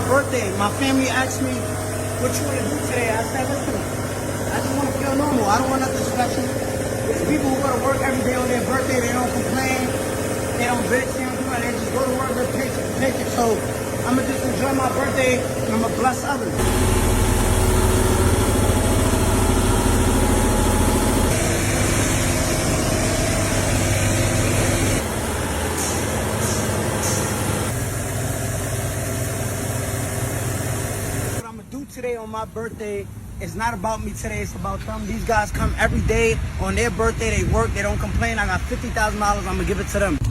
birthday. My family asked me, what you want to do today? I said, listen, I just want to feel normal. I don't want nothing special. There's people who go to work every day on their birthday. They don't complain. They don't bitch. They don't do nothing. They just go to work and paycheck to paycheck. So I'm going to just enjoy my birthday and I'm going to bless others. Today on my birthday, it's not about me today, it's about them. These guys come every day on their birthday, they work, they don't complain. I got $50,000, I'm gonna give it to them.